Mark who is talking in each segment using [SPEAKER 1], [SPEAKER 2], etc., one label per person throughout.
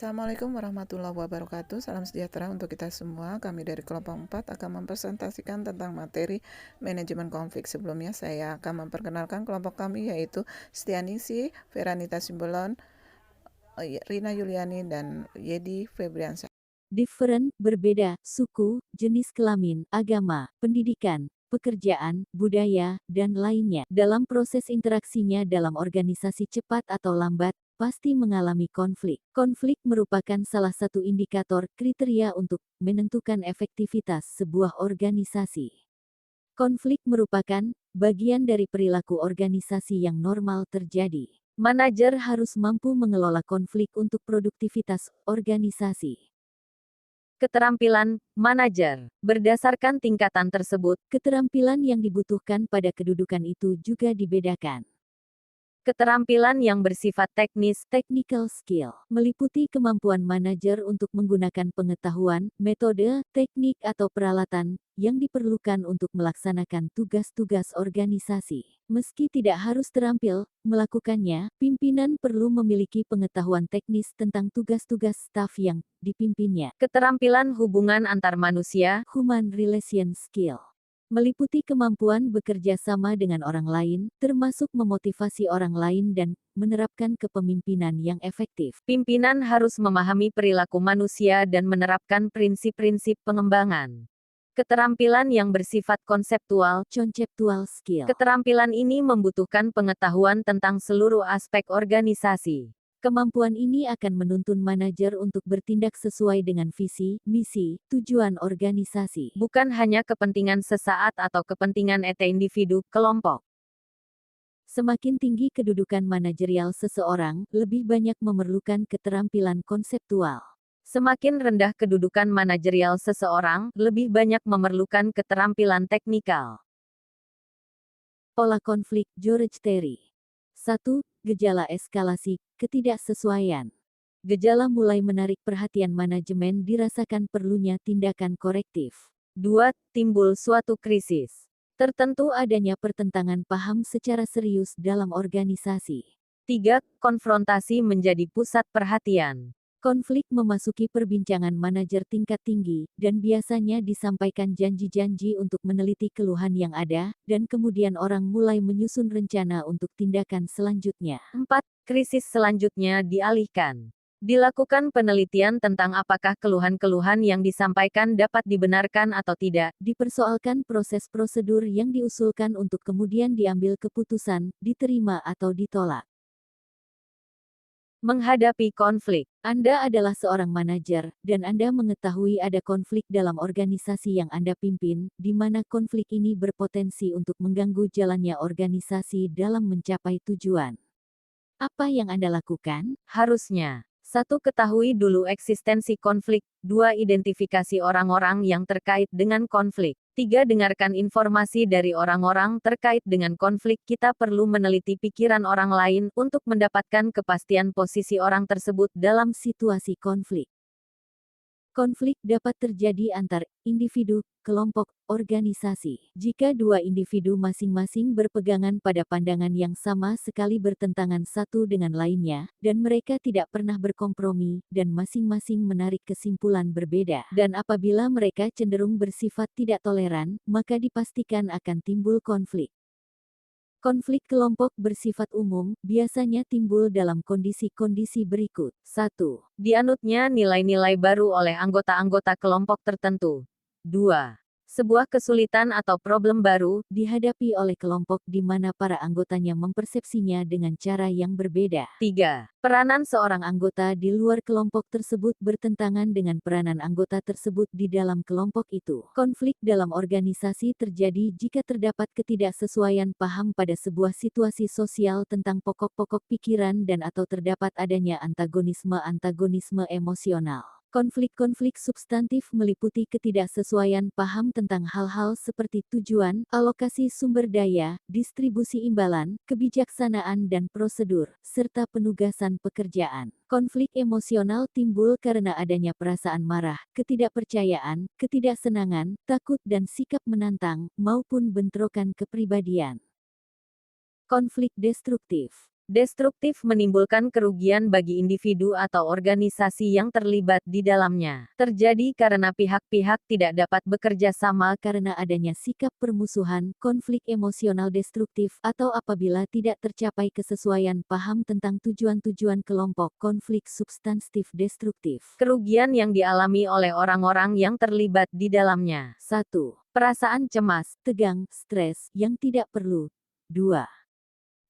[SPEAKER 1] Assalamualaikum warahmatullahi wabarakatuh. Salam sejahtera untuk kita semua. Kami dari kelompok 4 akan mempresentasikan tentang materi manajemen konflik. Sebelumnya saya akan memperkenalkan kelompok kami, yaitu Stianingsih, Veranita Simbolon, Rina Yuliani, dan Yedi Febriansyah.
[SPEAKER 2] Different, berbeda, suku, jenis kelamin, agama, pendidikan, pekerjaan, budaya, dan lainnya. Dalam proses interaksinya dalam organisasi cepat atau lambat, pasti mengalami konflik. Konflik merupakan salah satu indikator kriteria untuk menentukan efektivitas sebuah organisasi. Konflik merupakan bagian dari perilaku organisasi yang normal terjadi. Manajer harus mampu mengelola konflik untuk produktivitas organisasi. Keterampilan manajer. Berdasarkan tingkatan tersebut, keterampilan yang dibutuhkan pada kedudukan itu juga dibedakan. Keterampilan yang bersifat teknis, technical skill, meliputi kemampuan manajer untuk menggunakan pengetahuan, metode, teknik atau peralatan yang diperlukan untuk melaksanakan tugas-tugas organisasi. Meski tidak harus terampil melakukannya, pimpinan perlu memiliki pengetahuan teknis tentang tugas-tugas staf yang dipimpinnya. Keterampilan hubungan antar manusia, human relation skill, meliputi kemampuan bekerja sama dengan orang lain, termasuk memotivasi orang lain dan menerapkan kepemimpinan yang efektif. Pimpinan harus memahami perilaku manusia dan menerapkan prinsip-prinsip pengembangan. Keterampilan yang bersifat konseptual, conceptual skill. Keterampilan ini membutuhkan pengetahuan tentang seluruh aspek organisasi. Kemampuan ini akan menuntun manajer untuk bertindak sesuai dengan visi, misi, tujuan organisasi, bukan hanya kepentingan sesaat atau kepentingan individu, kelompok. Semakin tinggi kedudukan manajerial seseorang, lebih banyak memerlukan keterampilan konseptual. Semakin rendah kedudukan manajerial seseorang, lebih banyak memerlukan keterampilan teknikal. Pola konflik George Terry. 1. Gejala eskalasi ketidaksesuaian. Gejala mulai menarik perhatian manajemen dirasakan perlunya tindakan korektif. 2. Timbul suatu krisis. Tertentu adanya pertentangan paham secara serius dalam organisasi. 3. Konfrontasi menjadi pusat perhatian. Konflik memasuki perbincangan manajer tingkat tinggi, dan biasanya disampaikan janji-janji untuk meneliti keluhan yang ada, dan kemudian orang mulai menyusun rencana untuk tindakan selanjutnya. 4. Krisis selanjutnya dialihkan. Dilakukan penelitian tentang apakah keluhan-keluhan yang disampaikan dapat dibenarkan atau tidak, dipersoalkan proses prosedur yang diusulkan untuk kemudian diambil keputusan, diterima atau ditolak. Menghadapi konflik. Anda adalah seorang manajer, dan Anda mengetahui ada konflik dalam organisasi yang Anda pimpin, di mana konflik ini berpotensi untuk mengganggu jalannya organisasi dalam mencapai tujuan. Apa yang Anda lakukan? Harusnya. 1. Ketahui dulu eksistensi konflik. 2. Identifikasi orang-orang yang terkait dengan konflik. 3. Dengarkan informasi dari orang-orang terkait dengan konflik. Kita perlu meneliti pikiran orang lain untuk mendapatkan kepastian posisi orang tersebut dalam situasi konflik. Konflik dapat terjadi antar individu, kelompok, organisasi. Jika dua individu masing-masing berpegangan pada pandangan yang sama sekali bertentangan satu dengan lainnya, dan mereka tidak pernah berkompromi, dan masing-masing menarik kesimpulan berbeda. Dan apabila mereka cenderung bersifat tidak toleran, maka dipastikan akan timbul konflik. Konflik kelompok bersifat umum, biasanya timbul dalam kondisi-kondisi berikut. 1. Dianutnya nilai-nilai baru oleh anggota-anggota kelompok tertentu. 2. Sebuah kesulitan atau problem baru dihadapi oleh kelompok di mana para anggotanya mempersepsinya dengan cara yang berbeda. 3. Peranan seorang anggota di luar kelompok tersebut bertentangan dengan peranan anggota tersebut di dalam kelompok itu. Konflik dalam organisasi terjadi jika terdapat ketidaksesuaian paham pada sebuah situasi sosial tentang pokok-pokok pikiran dan atau terdapat adanya antagonisme emosional. Konflik-konflik substantif meliputi ketidaksesuaian paham tentang hal-hal seperti tujuan, alokasi sumber daya, distribusi imbalan, kebijaksanaan dan prosedur, serta penugasan pekerjaan. Konflik emosional timbul karena adanya perasaan marah, ketidakpercayaan, ketidaksenangan, takut dan sikap menantang, maupun bentrokan kepribadian. Konflik destruktif Destruktif menimbulkan kerugian bagi individu atau organisasi yang terlibat di dalamnya. Terjadi karena pihak-pihak tidak dapat bekerja sama karena adanya sikap permusuhan, konflik emosional destruktif, atau apabila tidak tercapai kesesuaian paham tentang tujuan-tujuan kelompok, konflik substantif destruktif. Kerugian yang dialami oleh orang-orang yang terlibat di dalamnya. 1. Perasaan cemas, tegang, stres, yang tidak perlu. 2.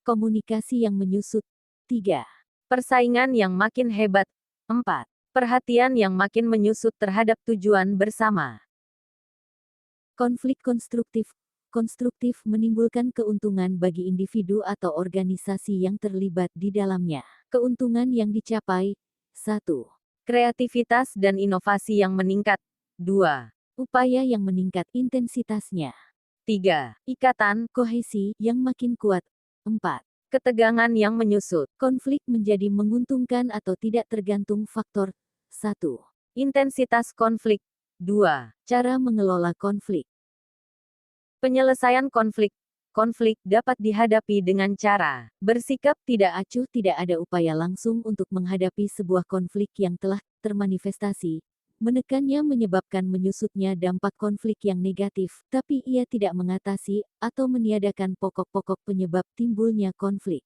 [SPEAKER 2] Komunikasi yang menyusut. 3. Persaingan yang makin hebat. 4. Perhatian yang makin menyusut terhadap tujuan bersama. Konflik konstruktif. Konstruktif menimbulkan keuntungan bagi individu atau organisasi yang terlibat di dalamnya. Keuntungan yang dicapai. 1. Kreativitas dan inovasi yang meningkat. 2. Upaya yang meningkat intensitasnya. 3. Ikatan, kohesi, yang makin kuat. 4. Ketegangan yang menyusut. Konflik menjadi menguntungkan atau tidak tergantung faktor. 1. Intensitas konflik. 2. Cara mengelola konflik. Penyelesaian konflik. Konflik dapat dihadapi dengan cara bersikap tidak acuh, tidak ada upaya langsung untuk menghadapi sebuah konflik yang telah termanifestasi. Menekannya menyebabkan menyusutnya dampak konflik yang negatif, tapi ia tidak mengatasi atau meniadakan pokok-pokok penyebab timbulnya konflik.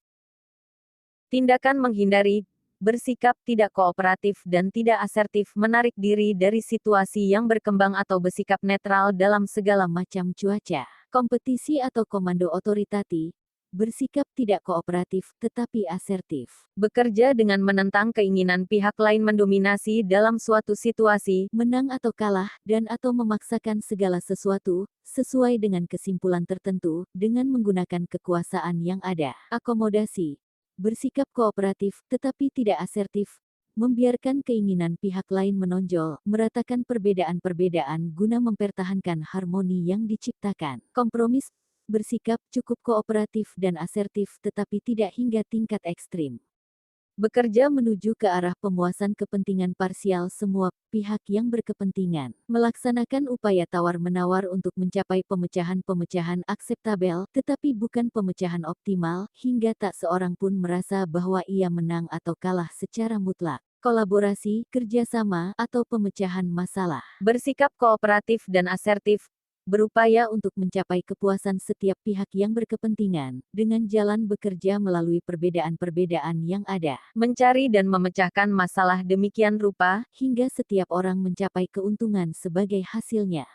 [SPEAKER 2] Tindakan menghindari, bersikap tidak kooperatif dan tidak asertif, menarik diri dari situasi yang berkembang atau bersikap netral dalam segala macam cuaca, kompetisi atau komando otoritatif. Bersikap tidak kooperatif tetapi asertif. Bekerja dengan menentang keinginan pihak lain, mendominasi dalam suatu situasi, menang atau kalah, dan atau memaksakan segala sesuatu, sesuai dengan kesimpulan tertentu, dengan menggunakan kekuasaan yang ada. Akomodasi. Bersikap kooperatif tetapi tidak asertif. Membiarkan keinginan pihak lain menonjol, meratakan perbedaan-perbedaan guna mempertahankan harmoni yang diciptakan. Kompromis. Bersikap cukup kooperatif dan asertif tetapi tidak hingga tingkat ekstrim. Bekerja menuju ke arah pemuasan kepentingan parsial semua pihak yang berkepentingan. Melaksanakan upaya tawar-menawar untuk mencapai pemecahan-pemecahan akseptabel, tetapi bukan pemecahan optimal, hingga tak seorang pun merasa bahwa ia menang atau kalah secara mutlak. Kolaborasi, kerjasama, atau pemecahan masalah. Bersikap kooperatif dan asertif. Berupaya untuk mencapai kepuasan setiap pihak yang berkepentingan, dengan jalan bekerja melalui perbedaan-perbedaan yang ada. Mencari dan memecahkan masalah demikian rupa, hingga setiap orang mencapai keuntungan sebagai hasilnya.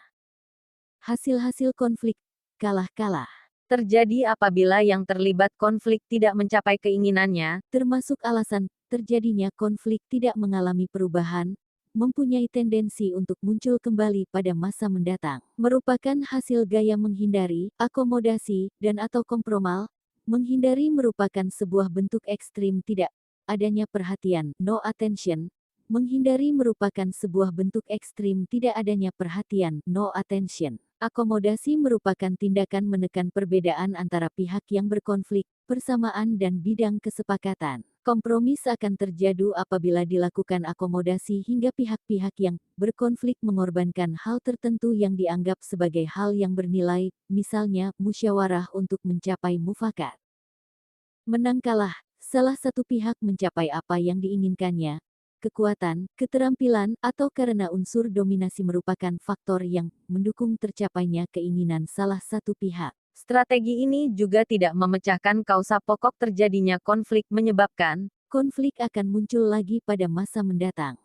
[SPEAKER 2] Hasil-hasil konflik, kalah-kalah. Terjadi apabila yang terlibat konflik tidak mencapai keinginannya, termasuk alasan terjadinya konflik tidak mengalami perubahan, mempunyai tendensi untuk muncul kembali pada masa mendatang. Merupakan hasil gaya menghindari, akomodasi, dan atau kompromal. Menghindari merupakan sebuah bentuk ekstrim tidak adanya perhatian, no attention. Menghindari merupakan sebuah bentuk ekstrim tidak adanya perhatian, no attention. Akomodasi merupakan tindakan menekan perbedaan antara pihak yang berkonflik, persamaan dan bidang kesepakatan. Kompromis akan terjadi apabila dilakukan akomodasi hingga pihak-pihak yang berkonflik mengorbankan hal tertentu yang dianggap sebagai hal yang bernilai, misalnya musyawarah untuk mencapai mufakat. Menang kalah, salah satu pihak mencapai apa yang diinginkannya. Kekuatan, keterampilan, atau karena unsur dominasi merupakan faktor yang mendukung tercapainya keinginan salah satu pihak. Strategi ini juga tidak memecahkan kausa pokok terjadinya konflik, menyebabkan konflik akan muncul lagi pada masa mendatang.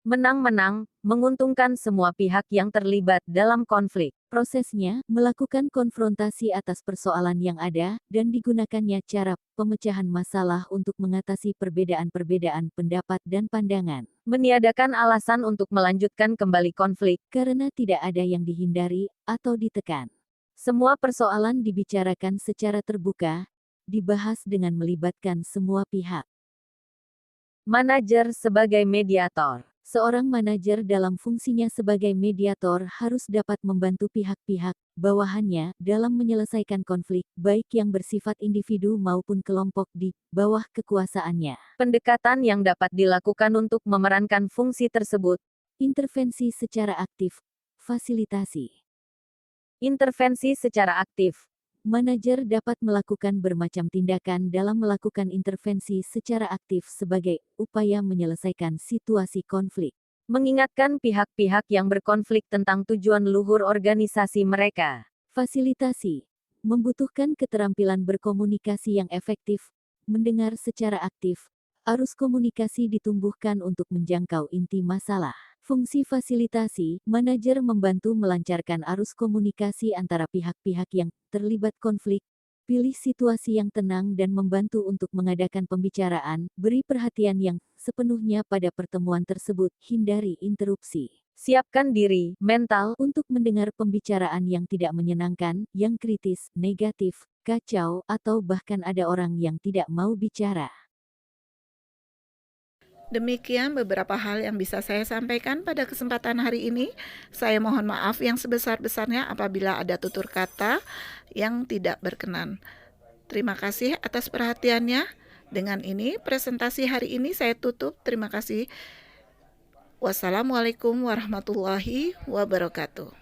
[SPEAKER 2] Menang-menang, menguntungkan semua pihak yang terlibat dalam konflik. Prosesnya, melakukan konfrontasi atas persoalan yang ada, dan digunakannya cara pemecahan masalah untuk mengatasi perbedaan-perbedaan pendapat dan pandangan. Meniadakan alasan untuk melanjutkan kembali konflik, karena tidak ada yang dihindari atau ditekan. Semua persoalan dibicarakan secara terbuka, dibahas dengan melibatkan semua pihak. Manajer sebagai mediator. Seorang manajer dalam fungsinya sebagai mediator harus dapat membantu pihak-pihak bawahannya dalam menyelesaikan konflik, baik yang bersifat individu maupun kelompok di bawah kekuasaannya. Pendekatan yang dapat dilakukan untuk memerankan fungsi tersebut. Intervensi secara aktif. Fasilitasi. Intervensi secara aktif Manajer dapat melakukan bermacam tindakan dalam melakukan intervensi secara aktif sebagai upaya menyelesaikan situasi konflik. Mengingatkan pihak-pihak yang berkonflik tentang tujuan luhur organisasi mereka. Fasilitasi membutuhkan keterampilan berkomunikasi yang efektif, mendengar secara aktif. Arus komunikasi ditumbuhkan untuk menjangkau inti masalah. Fungsi fasilitasi, manajer membantu melancarkan arus komunikasi antara pihak-pihak yang terlibat konflik. Pilih situasi yang tenang dan membantu untuk mengadakan pembicaraan, beri perhatian yang sepenuhnya pada pertemuan tersebut, hindari interupsi. Siapkan diri, mental, untuk mendengar pembicaraan yang tidak menyenangkan, yang kritis, negatif, kacau, atau bahkan ada orang yang tidak mau bicara.
[SPEAKER 1] Demikian beberapa hal yang bisa saya sampaikan pada kesempatan hari ini. Saya mohon maaf yang sebesar-besarnya apabila ada tutur kata yang tidak berkenan. Terima kasih atas perhatiannya. Dengan ini, presentasi hari ini saya tutup. Terima kasih. Wassalamualaikum warahmatullahi wabarakatuh.